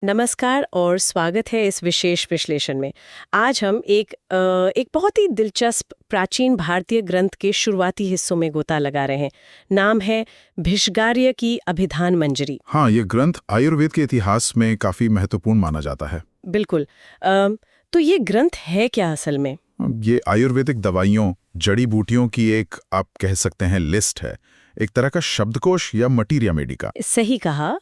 नमस्कार और स्वागत है इस विशेष विश्लेषण में। आज हम एक बहुत ही दिलचस्प प्राचीन भारतीय ग्रंथ के शुरुआती हिस्सों में गोता लगा रहे हैं। नाम है भिष्गार्य की अभिधान मंजरी। हाँ, ये ग्रंथ आयुर्वेद के इतिहास में काफी महत्वपूर्ण माना जाता है। बिल्कुल। तो ये ग्रंथ है क्या असल में? ये आयुर्वेदिक दवाइयों, जड़ी बूटियों की एक, आप कह सकते हैं, लिस्ट है। एक तरह का शब्दकोश या मटीरिया मेडिका। सही कहा,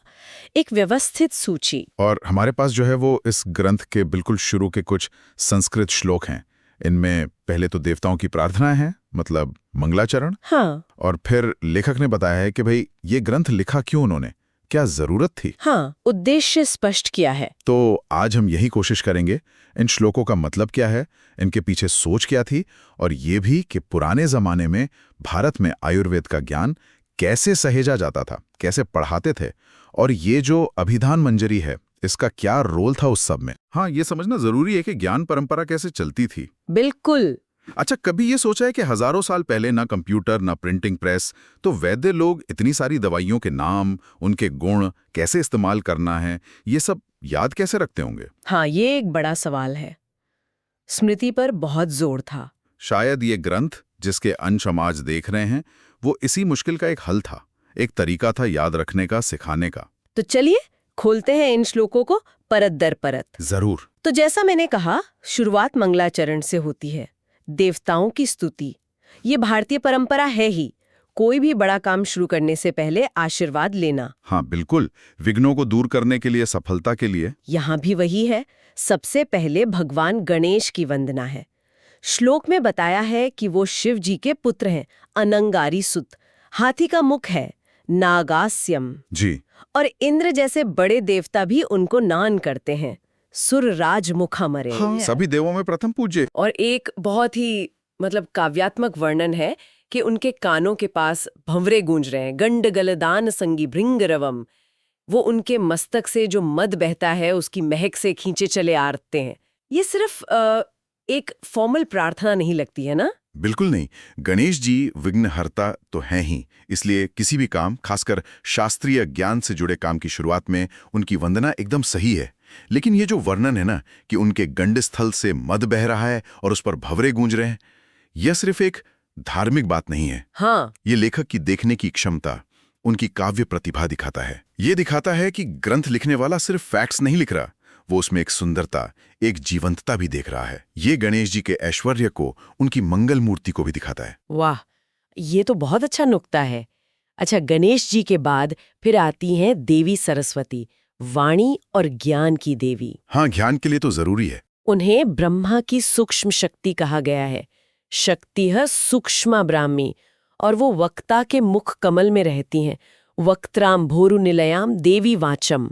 एक व्यवस्थित सूची। और हमारे पास जो है वो इस ग्रंथ के बिल्कुल शुरू के कुछ संस्कृत श्लोक हैं। इनमें पहले तो देवताओं की प्रार्थनाएं हैं, मतलब मंगलाचरण। हाँ। और फिर लेखक ने बताया है कि भाई ये ग्रंथ लिखा क्यों उन्होंने, क्या जरूरत थी। हाँ, उद्देश्य स्पष्ट किया है। तो आज हम यही कोशिश करेंगे, इन श्लोकों का मतलब क्या है, इनके पीछे सोच क्या थी, और ये भी कि पुराने जमाने में भारत में आयुर्वेद का ज्ञान कैसे सहेजा जाता था, कैसे पढ़ाते थे, और ये जो अभिधान मंजरी है इसका क्या रोल था उस सब में। हाँ, ये समझना जरूरी है कि ज्ञान परंपरा कैसे चलती थी। बिल्कुल। अच्छा, कभी ये सोचा है कि हजारों साल पहले ना कंप्यूटर ना प्रिंटिंग प्रेस, तो वैद्य लोग इतनी सारी दवाइयों के नाम, उनके गुण, कैसे इस्तेमाल करना है, ये सब याद कैसे रखते होंगे? हाँ, ये एक बड़ा सवाल है। स्मृति पर बहुत जोर था। शायद ये ग्रंथ जिसके अंश हम आज देख रहे हैं वो इसी मुश्किल का एक हल था, एक तरीका था याद रखने का, सिखाने का। तो चलिए खोलते हैं इन श्लोकों को परत दर परत। जरूर। तो जैसा मैंने कहा, शुरुआत मंगलाचरण से होती है, देवताओं की स्तुति। ये भारतीय परंपरा है ही, कोई भी बड़ा काम शुरू करने से पहले आशीर्वाद लेना। हाँ बिल्कुल, विघ्नों को दूर करने के लिए, सफलता के लिए। यहाँ भी वही है। सबसे पहले भगवान गणेश की वंदना है। श्लोक में बताया है कि वो शिव जी के पुत्र हैं, अनंगारी सुत, हाथी का मुख है, नागास्यम जी। और इंद्र जैसे बड़े देवता भी उनको नान करते हैं, सुरराज मुखामरे। हाँ, सभी देवों में प्रथम पूज्य। और एक बहुत ही काव्यात्मक वर्णन है कि उनके कानों के पास भंवरे गूंज रहे हैं, गंड गलदान संगी भृंगरवम। वो उनके मस्तक से जो मद बहता है उसकी महक से खींचे चले आते हैं। ये सिर्फ एक फॉर्मल प्रार्थना नहीं लगती है ना? बिल्कुल नहीं। गणेश जी विघ्नहर्ता तो हैं ही, इसलिए किसी भी काम, खासकर शास्त्रीय ज्ञान से जुड़े काम की शुरुआत में उनकी वंदना एकदम सही है। लेकिन ये जो वर्णन है ना कि उनके गंड स्थल से मद बह रहा है और उस पर भंवरे गूंज रहे हैं, यह सिर्फ एक धार्मिक बात नहीं है। हाँ। ये लेखक की देखने की क्षमता, उनकी काव्य प्रतिभा दिखाता है। ये दिखाता है कि ग्रंथ लिखने वाला सिर्फ फैक्ट्स नहीं लिख रहा, वो उसमें एक सुंदरता, एक जीवंतता भी देख रहा है। ये गणेश जी के ऐश्वर्य को, उनकी मंगल मूर्ति को भी दिखाता है। वाह, ये तो बहुत अच्छा नुक्ता है। अच्छा, गणेश जी के बाद फिर आती हैं देवी सरस्वती, वाणी और ज्ञान की देवी। हाँ, ज्ञान के लिए तो जरूरी है। उन्हें ब्रह्मा की सूक्ष्म शक्ति कहा गया है, शक्तिः सूक्ष्मा ब्राह्मी, और वो वक्ता के मुख कमल में रहती हैं, वक्त्राम भोरु निलयाम देवी वाचम।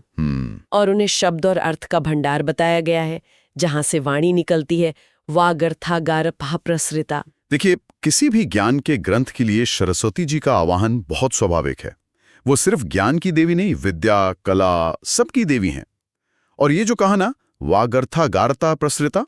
और उन्हें शब्द और अर्थ का भंडार बताया गया है, जहां से वाणी निकलती है, वागर्थागार प्रसृता। देखिए, किसी भी ज्ञान के ग्रंथ के लिए सरस्वती जी का आवाहन बहुत स्वाभाविक है। वो सिर्फ ज्ञान की देवी नहीं, विद्या, कला, सबकी देवी हैं। और ये जो कहा ना, वागर्थागारता प्रसृता,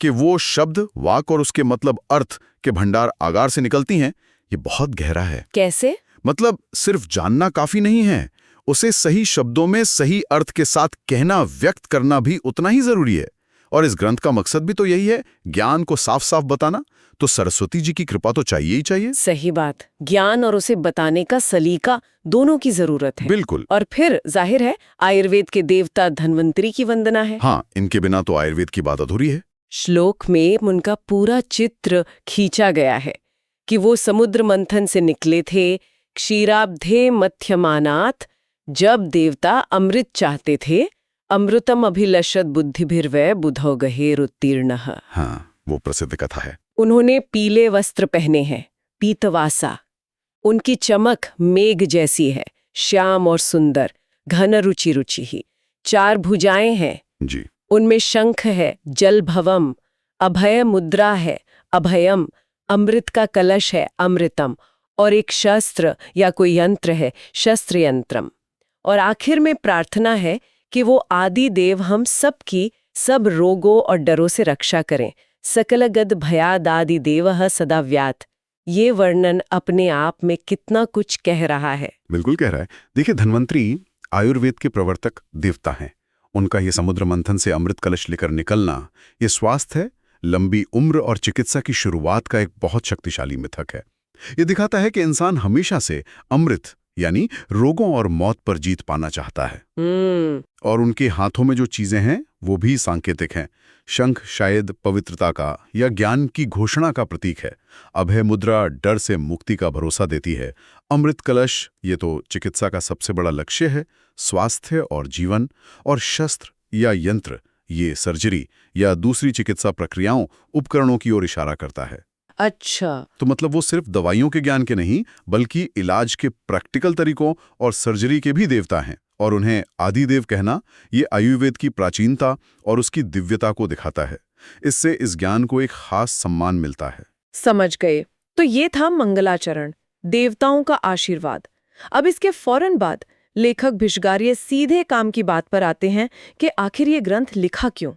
कि वो शब्द, वाक और उसके मतलब अर्थ के भंडार आगार से निकलती हैं, ये बहुत गहरा है। कैसे? मतलब सिर्फ जानना काफी नहीं है, उसे सही शब्दों में सही अर्थ के साथ कहना, व्यक्त करना भी उतना ही जरूरी है। और इस ग्रंथ का मकसद भी तो यही है, ज्ञान को साफ साफ बताना। तो सरस्वती जी की कृपा तो चाहिए ही चाहिए। सही बात, ज्ञान और उसे बताने का सलीका दोनों की जरूरत है। बिल्कुल। और फिर जाहिर है आयुर्वेद के देवता धन्वंतरी की वंदना है। हाँ, इनके बिना तो आयुर्वेद की बात अधूरी है। श्लोक में उनका पूरा चित्र खींचा गया है कि वो समुद्र मंथन से निकले थे, क्षीराब्धे मध्यमानात्, जब देवता अमृत चाहते थे, अमृतम अभिलषद बुद्धिभिर्वै बुधौ गहेरुत्तीर्णः। हाँ, वो प्रसिद्ध कथा है। उन्होंने पीले वस्त्र पहने हैं, पीतवासा। उनकी चमक मेघ जैसी है, श्याम और सुंदर, घन रुचि रुचि ही। 4 भुजाएं हैं जी। उनमें शंख है, जलभवम, अभय मुद्रा है, अभयम, अमृत का कलश है, अमृतम, और एक शस्त्र या कोई यंत्र है, शस्त्र यंत्रम। और आखिर में प्रार्थना है कि वो आदि देव हम सबकी सब रोगों और डरों से रक्षा करें, सकलगद भयादादि देवः सदा व्यात। ये वर्णन अपने आप में कितना कुछ कह रहा है। बिल्कुल कह रहा है। देखिए, धन्वंतरी आयुर्वेद के प्रवर्तक देवता हैं उनका ये समुद्र मंथन से अमृत कलश लेकर निकलना, ये स्वास्थ्य, लंबी उम्र और चिकित्सा की शुरुआत का एक बहुत शक्तिशाली मिथक है। ये दिखाता है कि इंसान हमेशा से अमृत यानी रोगों और मौत पर जीत पाना चाहता है। और उनके हाथों में जो चीजें हैं वो भी सांकेतिक हैं। शंख शायद पवित्रता का या ज्ञान की घोषणा का प्रतीक है। अभय मुद्रा डर से मुक्ति का भरोसा देती है। अमृत कलश ये तो चिकित्सा का सबसे बड़ा लक्ष्य है, स्वास्थ्य और जीवन। और शस्त्र या यंत्र ये सर्जरी या दूसरी चिकित्सा प्रक्रियाओं, उपकरणों की ओर इशारा करता है। अच्छा, तो मतलब वो सिर्फ दवाइयों के ज्ञान के नहीं, बल्कि इलाज के प्रैक्टिकल तरीकों और सर्जरी के भी देवता हैं। और उन्हें आदिदेव कहना ये आयुर्वेद की प्राचीनता और उसकी दिव्यता को दिखाता है। इससे इस ज्ञान को एक खास सम्मान मिलता है। समझ गए। तो ये था मंगलाचरण, देवताओं का आशीर्वाद। अब इसके फौरन बाद लेखक भिशगारिया सीधे काम की बात पर आते हैं कि आखिर ये ग्रंथ लिखा क्यों,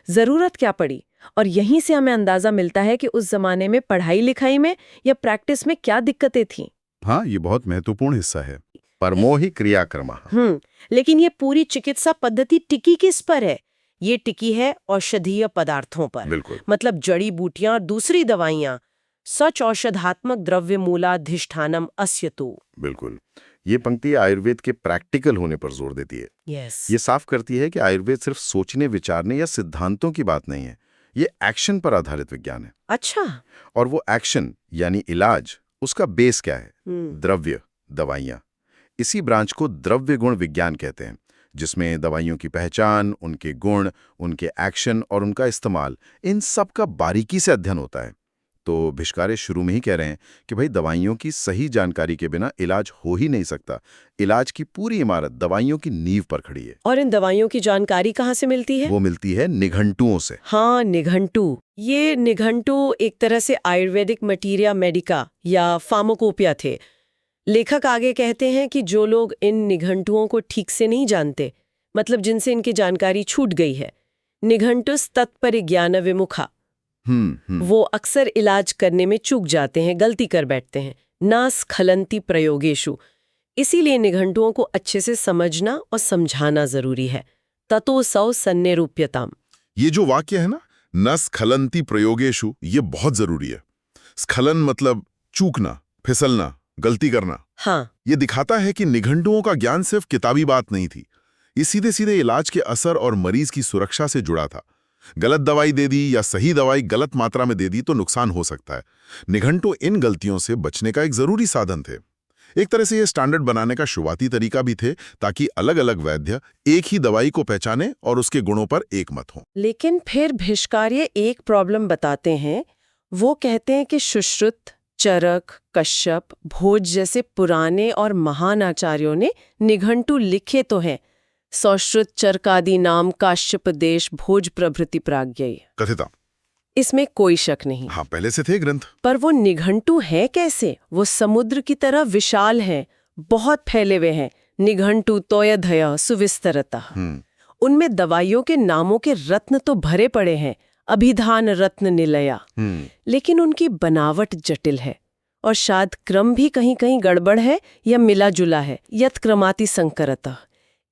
जरूरत क्या पड़ी। और यहीं से हमें अंदाजा मिलता है कि उस जमाने में पढ़ाई लिखाई में या प्रैक्टिस में क्या दिक्कतें थीं। हाँ, ये बहुत महत्वपूर्ण हिस्सा है। परमोहि क्रियाक्रमः। लेकिन ये पूरी चिकित्सा पद्धति टिकी किस पर है? ये टिकी है औषधीय पदार्थों पर। बिल्कुल। मतलब जड़ी बूटियां, दूसरी दवाइयां। सच औषधात्मक द्रव्य मूलाधिष्ठानम अस्यतु। बिल्कुल। ये पंक्ति आयुर्वेद के प्रैक्टिकल होने पर जोर देती है। यस। ये साफ करती है कि आयुर्वेद सिर्फ सोचने विचारने या सिद्धांतों की बात नहीं है, ये एक्शन पर आधारित विज्ञान है। अच्छा। और वो एक्शन यानी इलाज, उसका बेस क्या है? द्रव्य, दवाइयां। इसी ब्रांच को द्रव्य गुण विज्ञान कहते हैं, जिसमें दवाइयों की पहचान, उनके गुण, उनके एक्शन और उनका इस्तेमाल, इन सब का बारीकी से अध्ययन होता है। तो भिशगारिया शुरू में ही कह रहे हैं कि भाई दवाइयों की सही जानकारी के बिना इलाज हो ही नहीं सकता। इलाज की पूरी इमारत दवाइयों की नींव पर खड़ी है। और इन दवाइयों की जानकारी कहाँ से मिलती है? वो मिलती है निघंटुओं से। हाँ, निघंटु। ये निघंटु एक तरह से आयुर्वेदिक मटीरिया मेडिका या फार्माकोपिया थे। लेखक आगे कहते हैं कि जो लोग इन निघंटुओं को ठीक से नहीं जानते, मतलब जिनसे इनकी जानकारी छूट गई है, निघंटुस तत्परिज्ञान विमुखा, वो अक्सर इलाज करने में चूक जाते हैं, गलती कर बैठते हैं। ना स्खलंती प्रयोगेषु। इसीलिए निघंटुओं को अच्छे से समझना और समझाना जरूरी है। ततो सौ सन्निरूप्यताम। ये जो वाक्य है ना, न स्खलंती प्रयोगेषु, ये बहुत जरूरी है। स्खलन मतलब चूकना, फिसलना, गलती करना। हाँ। ये दिखाता है कि निघंटुओं का ज्ञान सिर्फ किताबी बात नहीं थी, ये सीधे सीधे इलाज के असर और मरीज की सुरक्षा से जुड़ा था। गलत दवाई दे दी या सही दवाई गलत मात्रा में दे दी तो नुकसान हो सकता है। निघंटु इन गलतियों से बचने का एक जरूरी साधन थे। एक तरह से ये स्टैंडर्ड बनाने का शुरुआती तरीका भी थे, ताकि अलग अलग वैद्य एक ही दवाई को पहचाने और उसके गुणों पर एक मत हो। लेकिन फिर भिशगारिया एक प्रॉब्लम बताते हैं। वो कहते हैं कि सुश्रुत, चरक, कश्यप, भोज जैसे पुराने और महान आचार्यों ने निघंटु लिखे तो हैं। सौश्रुत, चरकादि नाम, काश्यप देश, भोज प्रभृति प्राज्ञय। कथिता। इसमें कोई शक नहीं। हाँ, पहले से थे ग्रंथ। पर वो निघंटु है कैसे? वो समुद्र की तरह विशाल हैं, बहुत फैले हुए हैं। निघंटु तोयधय सुविस्तरतः। उनमें दवाइयों के नामों के रत्न तो भरे पड़े हैं, अभिधान रत्न निलया। लेकिन उनकी बनावट जटिल है और शायद क्रम भी कहीं कहीं गड़बड़ है या मिला जुला है, यत क्रमाति संकरतः।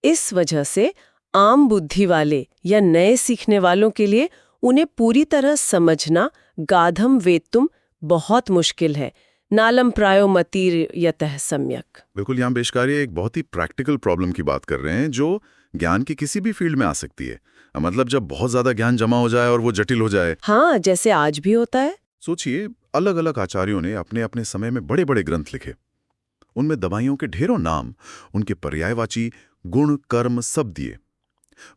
इस वजह से आम बुद्धि वाले या नए सीखने वालों के लिए उन्हें पूरी तरह समझना, गाधम वेत्तुम, बहुत मुश्किल है। नालम प्रायो मतिर यतः सम्यक। बिल्कुल, यहाँ भिशगारिया एक बहुत ही प्रैक्टिकल प्रॉब्लम की बात कर रहे हैं, जो ज्ञान की किसी भी फील्ड में आ सकती है। मतलब जब बहुत ज्यादा ज्ञान जमा हो जाए और वो जटिल हो जाए। हाँ, जैसे आज भी होता है। सोचिए, अलग अलग आचार्यों ने अपने अपने समय में बड़े बड़े ग्रंथ लिखे। उनमें दवाइयों के ढेरों नाम, उनके पर्यायवाची गुण, कर्म सब दिए।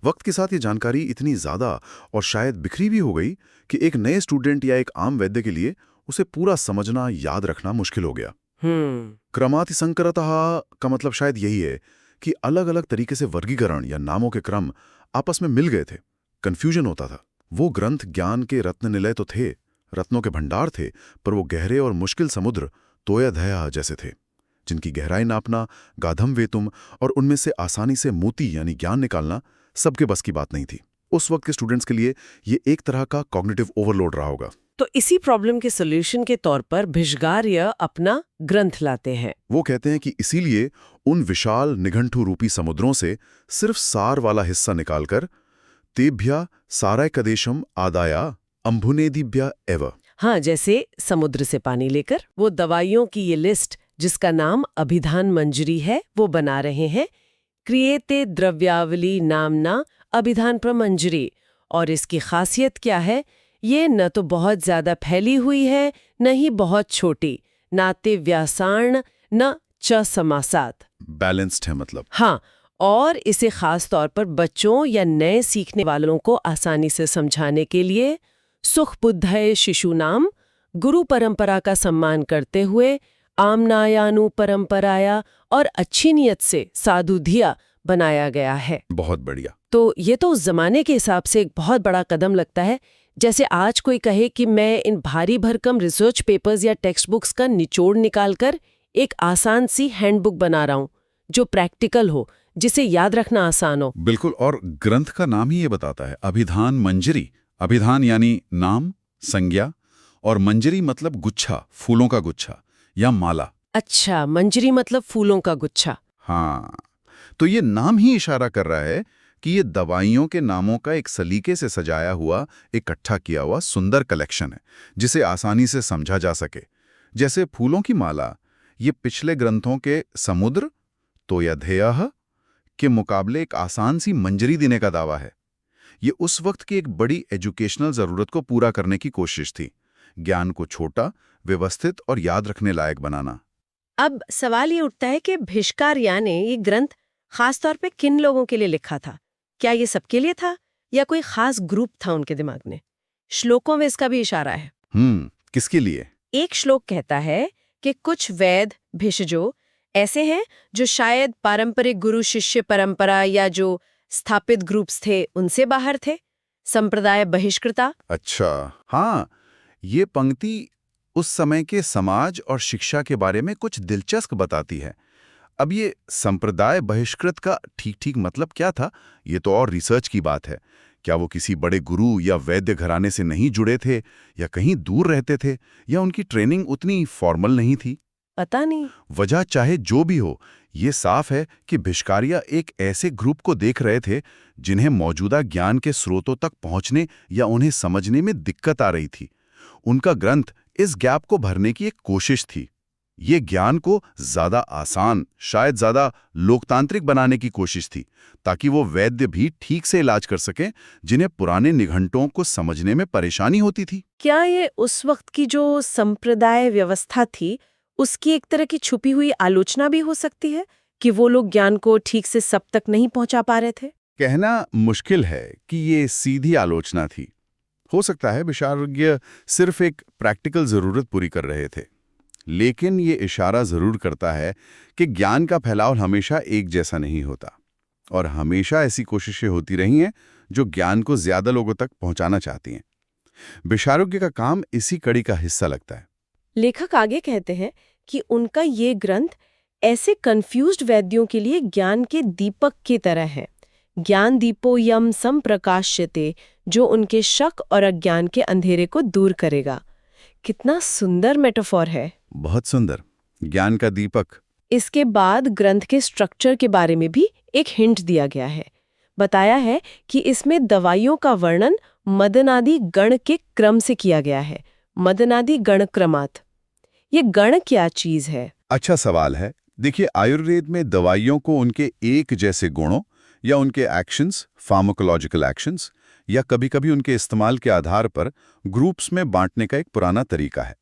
वक्त के साथ ये जानकारी इतनी ज्यादा और शायद बिखरी भी हो गई कि एक नए स्टूडेंट या एक आम वैद्य के लिए उसे पूरा समझना, याद रखना मुश्किल हो गया। क्रमाति संकरतः का मतलब शायद यही है कि अलग अलग तरीके से वर्गीकरण या नामों के क्रम आपस में मिल गए थे, कंफ्यूजन होता था। वो ग्रंथ ज्ञान के रत्न निलय तो थे, रत्नों के भंडार थे, पर वो गहरे और मुश्किल समुद्र तोयधया जैसे थे, जिनकी गहराई नापना, गाधम वेतुम और उनमें से आसानी से मोती यानी ज्ञान निकालना सबके बस की बात नहीं थी। उस वक्त के स्टूडेंट्स के लिए ये एक तरह का कॉग्निटिव ओवरलोड रहा होगा। तो इसी प्रॉब्लम के सॉल्यूशन के तौर पर भिष्गार्य अपना ग्रंथ लाते हैं। वो कहते हैं कि इसीलिए उन विशाल निघंटू रूपी समुद्रों से सिर्फ सार वाला हिस्सा निकालकर तेभ्या सारायकदेशम आदाया अंभुनेदिभ्या एव। हाँ, जैसे समुद्र से पानी लेकर वो दवाइयों की ये लिस्ट जिसका नाम अभिधान मंजरी है वो बना रहे हैं, क्रिएते द्रव्यावली नामना अभिधान प्रमंजरी। और इसकी खासियत क्या है? ये न तो बहुत ज्यादा फैली हुई है, न ही बहुत छोटी, नाते व्यासार्ण न च समासात। बैलेंस्ड है मतलब। हाँ, और इसे खास तौर पर बच्चों या नए सीखने वालों को आसानी से समझाने के लिए सुख बुद्धय शिशु नाम गुरु परंपरा का सम्मान करते हुए आमनायानु परंपराया और अच्छी नियत से साधु धिया बनाया गया है। बहुत बढ़िया। तो ये तो उस जमाने के हिसाब से एक बहुत बड़ा कदम लगता है। जैसे आज कोई कहे कि मैं इन भारी भरकम रिसर्च पेपर्स या टेक्स्ट बुक्स का निचोड़ निकालकर एक आसान सी हैंडबुक बना रहा हूं जो प्रैक्टिकल हो, जिसे याद रखना आसान हो। बिल्कुल, और ग्रंथ का नाम ही ये बताता है, अभिधान मंजरी। अभिधान यानी नाम, संज्ञा, और मंजरी मतलब गुच्छा, फूलों का गुच्छा या माला। अच्छा, मंजरी मतलब फूलों का गुच्छा। हाँ, तो ये नाम ही इशारा कर रहा है कि ये दवाइयों के नामों का एक सलीके से सजाया हुआ, इकट्ठा किया हुआ सुंदर कलेक्शन है जिसे आसानी से समझा जा सके। जैसे फूलों की माला, ये पिछले ग्रंथों के समुद्र तोयधेयः के मुकाबले एक आसान सी मंजरी देने का दावा है। ये उस वक्त की एक बड़ी एजुकेशनल जरूरत को पूरा करने की कोशिश थी, ज्ञान को छोटा, व्यवस्थित और याद रखने लायक बनाना। अब सवाल ये उठता है कि भिष्गार्य ने ये ग्रंथ खासतौर पे किन लोगों के लिए लिखा था? क्या ये सबके लिए था या कोई खास ग्रुप था उनके दिमाग में? श्लोकों में इसका भी इशारा है। किसके लिए? एक श्लोक कहता है कि कुछ वैद भिषजो ऐसे हैं जो शायद पारंपरिक गुरु शिष्य परंपरा या जो स्थापित ग्रुप्स थे उनसे बाहर थे, संप्रदाय बहिष्कृता। अच्छा, हाँ, ये पंक्ति उस समय के समाज और शिक्षा के बारे में कुछ दिलचस्प बताती है। अब ये संप्रदाय बहिष्कृत का ठीक मतलब क्या था, ये तो और रिसर्च की बात है। क्या वो किसी बड़े गुरु या वैद्य घराने से नहीं जुड़े थे, या कहीं दूर रहते थे, या उनकी ट्रेनिंग उतनी फॉर्मल नहीं थी? पता नहीं। वजह चाहे जो भी हो, ये साफ है कि भिष्गार्य एक ऐसे ग्रुप को देख रहे थे जिन्हें मौजूदा ज्ञान के स्रोतों तक पहुंचने या उन्हें समझने में दिक्कत आ रही थी। उनका ग्रंथ इस गैप को भरने की एक कोशिश थी। ये ज्ञान को ज्यादा आसान, शायद ज्यादा लोकतांत्रिक बनाने की कोशिश थी, ताकि वो वैद्य भी ठीक से इलाज कर सकें जिन्हें पुराने निघंटों को समझने में परेशानी होती थी। क्या ये उस वक्त की जो संप्रदाय व्यवस्था थी उसकी एक तरह की छुपी हुई आलोचना भी हो सकती है कि वो लोग ज्ञान को ठीक से सब तक नहीं पहुंचा पा रहे थे? कहना मुश्किल है कि ये सीधी आलोचना थी। हो सकता है भिष्गार्य सिर्फ एक प्रैक्टिकल जरूरत पूरी कर रहे थे, लेकिन ये इशारा जरूर करता है कि ज्ञान का फैलाव हमेशा एक जैसा नहीं होता, और हमेशा ऐसी कोशिशें होती रही हैं जो ज्ञान को ज्यादा लोगों तक पहुंचाना चाहती हैं। भिष्गार्य का काम इसी कड़ी का हिस्सा लगता है। लेखक आगे कहते हैं कि उनका ये ग्रंथ ऐसे कंफ्यूज्ड वैद्यों के लिए ज्ञान के दीपक की तरह है। ज्ञान दीपो यम संप्रकाश्यते, जो उनके शक और अज्ञान के अंधेरे को दूर करेगा। कितना सुंदर मेटाफोर है। बहुत सुंदर, ज्ञान का दीपक। इसके बाद ग्रंथ के स्ट्रक्चर के बारे में भी एक हिंट दिया गया है। बताया है कि इसमें दवाइयों का वर्णन मदनादि गण के क्रम से किया गया है। मदनादि गण क्रमात्। ये गण क्या चीज है? अच्छा सवाल है। देखिए, आयुर्वेद में दवाइयों को उनके एक जैसे गुणों या उनके एक्शंस, फार्माकोलॉजिकल एक्शंस, या कभी-कभी उनके इस्तेमाल के आधार पर ग्रुप्स में बांटने का एक पुराना तरीका है।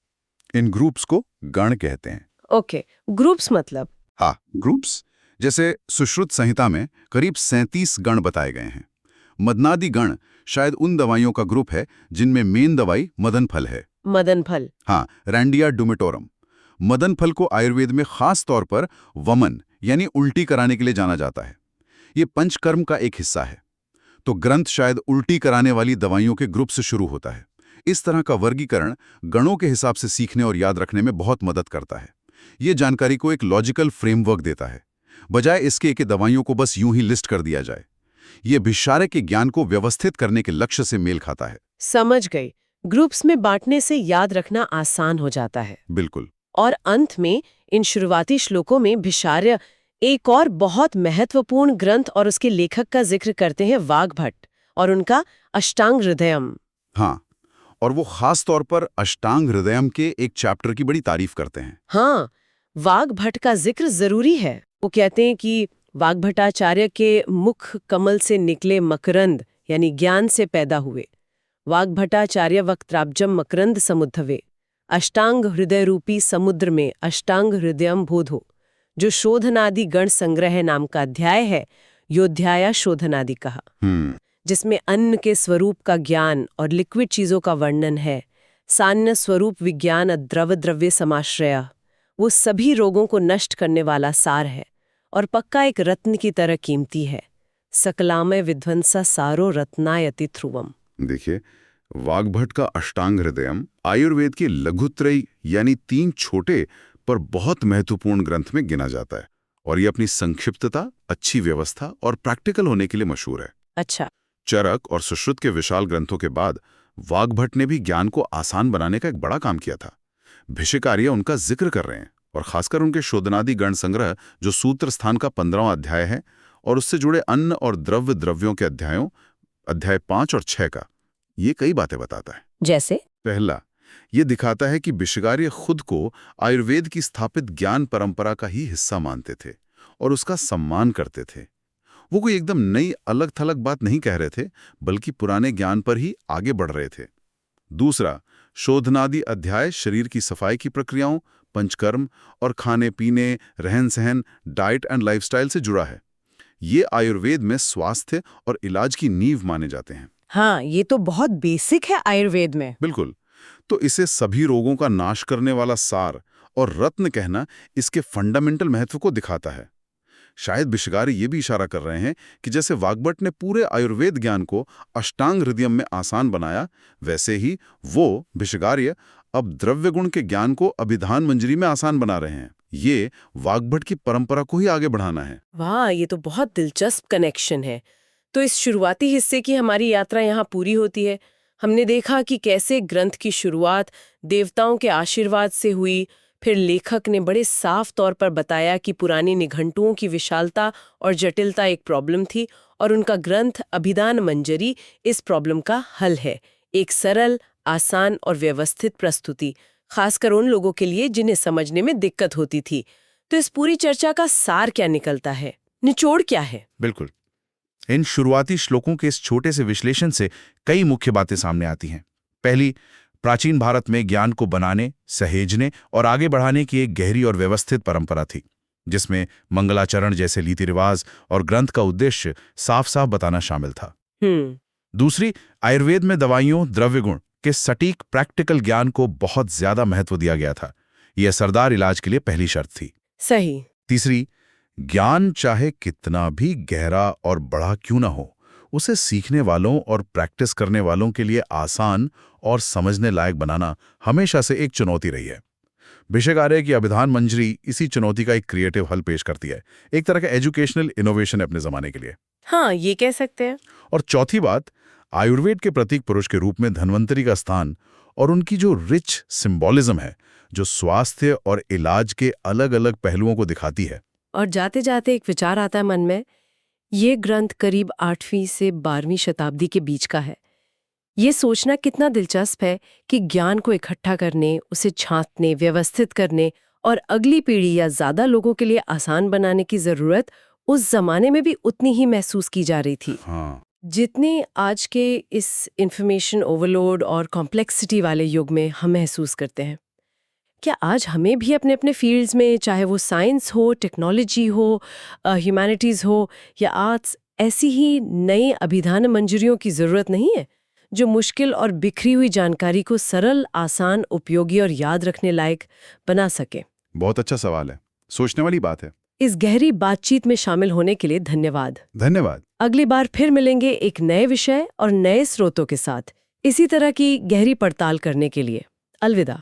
इन ग्रुप्स को गण कहते हैं। ओके, ग्रुप्स मतलब? हाँ, ग्रुप्स। जैसे सुश्रुत संहिता में करीब 37 गण बताए गए हैं। मदनादि गण शायद उन दवाइयों का ग्रुप है जिनमें मेन दवाई मदन फल है। मदन फल? हाँ, रैंडिया डुमेटोरम। मदन फल को आयुर्वेद में खास तौर पर वमन यानी उल्टी कराने के लिए जाना जाता है। ये पंचकर्म का एक हिस्सा है। तो ग्रंथ शायद उल्टी कराने वाली दवाइयों के ग्रुप से शुरू होता है। इस तरह का वर्गीकरण गणों के हिसाब से सीखने और याद रखने में बहुत मदद करता है। ये जानकारी को एक लॉजिकल फ्रेमवर्क देता है, बजाय इसके कि दवाइयों को बस यूं ही लिस्ट कर दिया जाए। ये भिष्गार्य के ज्ञान को व्यवस्थित करने के लक्ष्य से मेल खाता है। समझ गई। ग्रुप्स में बांटने से याद रखना आसान हो जाता है। बिल्कुल। और अंत में इन शुरुआती श्लोकों में भिषार्य एक और बहुत महत्वपूर्ण ग्रंथ और उसके लेखक का जिक्र करते हैं, वाग्भट, और उनका अष्टांग हृदयम। हाँ, और वो खास तौर पर अष्टांग हृदयम के एक चैप्टर की बड़ी तारीफ करते हैं। हाँ, वाग्भट का जिक्र जरूरी है। वो कहते हैं कि वाग्भटाचार्य के मुख कमल से निकले मकरंद यानी ज्ञान से पैदा हुए। वाग्भटाचार्य वक्त्राब्जम मकरंद समुद्धवे, अष्टांग हृदय रूपी समुद्र में अष्टांग हृदयम बोधो। जो शोधनादि गण संग्रह नाम का अध्याय है, योध्याया शोधनादि कहा, जिसमें अन्न के स्वरूप का ज्ञान और लिक्विड चीजों का वर्णन है। सान्य स्वरूप विज्ञान द्रव द्रव्य समाश्रय, वो सभी रोगों को नष्ट करने वाला सार है और पक्का एक रत्न की तरह कीमती है। सकलामय विध्वंसा सारो रत्नायति ध्रुवम। देखिए, वाग्भट का अष्टांग हृदयम आयुर्वेद के लघुत्रयी यानी 3 छोटे पर बहुत महत्वपूर्ण ग्रंथ में गिना जाता है, और ये अपनी संक्षिप्तता, अच्छी व्यवस्था और प्रैक्टिकल होने के लिए मशहूर है। अच्छा। चरक और सुश्रुत के विशाल ग्रंथों के बाद वाग्भट ने भी ज्ञान को आसान बनाने का एक बड़ा काम किया था। भिषिकार्य उनका जिक्र कर रहे हैं, और खासकर उनके शोधनादि गण संग्रह जो सूत्र स्थान का 15वां अध्याय है, और उससे जुड़े अन्न और द्रव्य द्रव्यों के अध्याय 5 और 6 का, ये कई बातें बताता है। जैसे पहला, ये दिखाता है कि भिषिकार्य खुद को आयुर्वेद की स्थापित ज्ञान परंपरा का ही हिस्सा मानते थे और उसका सम्मान करते थे। वो कोई एकदम नई अलग थलग बात नहीं कह रहे थे, बल्कि पुराने ज्ञान पर ही आगे बढ़ रहे थे। दूसरा, शोधनादि अध्याय शरीर की सफाई की प्रक्रियाओं, पंचकर्म और खाने पीने, रहन सहन, डाइट एंड लाइफस्टाइल से जुड़ा है। ये आयुर्वेद में स्वास्थ्य और इलाज की नींव माने जाते हैं। हाँ, ये तो बहुत बेसिक है आयुर्वेद में। बिल्कुल। तो इसे सभी रोगों का नाश करने वाला सार और रत्न कहना इसके फंडामेंटल महत्व को दिखाता है। शायद भिषिकार्य ये भी इशारा कर रहे हैं कि जैसे वाग्भट ने पूरे आयुर्वेद ज्ञान को अष्टांग हृदयम में आसान बनाया, वैसे ही वो भिषिकार्य अब द्रव्य गुण के ज्ञान को अभिधान मंजरी में आसान बना रहे हैं। ये वाग्भट की परंपरा को ही आगे बढ़ाना है। वाह, ये तो बहुत दिलचस्प कनेक्शन है। तो इस शुरुआती हिस्से की हमारी यात्रा यहाँ पूरी होती है। हमने देखा कि कैसे ग्रंथ की शुरुआत देवताओं के आशीर्वाद से हुई, फिर लेखक ने बड़े साफ तौर पर बताया कि पुरानी निघंटुओं की विशालता और जटिलता एक प्रॉब्लम थी, और उनका ग्रंथ अभिधान मंजरी इस प्रॉब्लम का हल है। एक सरल, आसान और व्यवस्थित प्रस्तुति, खासकर उन लोगों के लिए जिन्हें समझने में दिक्कत होती थी। तो इस पूरी चर्चा का सार क्या निकलता है, निचोड़ क्या है? बिल्कुल, इन शुरुआती श्लोकों के इस छोटे से विश्लेषण से कई मुख्य बातें सामने आती हैं। पहली, प्राचीन भारत में ज्ञान को बनाने, सहेजने और आगे बढ़ाने की एक गहरी और व्यवस्थित परंपरा थी, जिसमें मंगलाचरण जैसे रीति रिवाज और ग्रंथ का उद्देश्य साफ साफ बताना शामिल था। दूसरी, आयुर्वेद में दवाइयों, द्रव्य गुण के सटीक प्रैक्टिकल ज्ञान को बहुत ज्यादा महत्व दिया गया था। यह असरदार इलाज के लिए पहली शर्त थी। सही। तीसरी, ज्ञान चाहे कितना भी गहरा और बड़ा क्यों ना हो, उसे सीखने वालों और प्रैक्टिस करने वालों के लिए आसान और समझने लायक बनाना हमेशा से एक चुनौती रही है। भिषिकार्य की अभिधान मंजरी इसी चुनौती का एक क्रिएटिव हल पेश करती है, एक तरह का एजुकेशनल इनोवेशन अपने जमाने के लिए। हाँ, ये कह सकते हैं। और चौथी बात, आयुर्वेद के प्रतीक पुरुष के रूप में धन्वंतरी का स्थान और उनकी जो रिच सिंबॉलिज्म है, जो स्वास्थ्य और इलाज के अलग अलग पहलुओं को दिखाती है। और जाते जाते एक विचार आता है मन में, ये ग्रंथ करीब 8वीं से 12वीं शताब्दी के बीच का है। ये सोचना कितना दिलचस्प है कि ज्ञान को इकट्ठा करने, उसे छांटने, व्यवस्थित करने और अगली पीढ़ी या ज्यादा लोगों के लिए आसान बनाने की जरूरत उस जमाने में भी उतनी ही महसूस की जा रही थी। हाँ, जितनी आज के इस इंफॉर्मेशन ओवरलोड और कॉम्प्लेक्सिटी वाले युग में हम महसूस करते हैं। क्या आज हमें भी अपने अपने फील्ड्स में, चाहे वो साइंस हो, टेक्नोलॉजी हो, ह्यूमैनिटीज़ हो या आर्ट्स, ऐसी ही नई अभिधान मंजरियों की ज़रूरत नहीं है जो मुश्किल और बिखरी हुई जानकारी को सरल, आसान, उपयोगी और याद रखने लायक बना सके? बहुत अच्छा सवाल है, सोचने वाली बात है। इस गहरी बातचीत में शामिल होने के लिए धन्यवाद। धन्यवाद। अगली बार फिर मिलेंगे एक नए विषय और नए स्रोतों के साथ, इसी तरह की गहरी पड़ताल करने के लिए। अलविदा।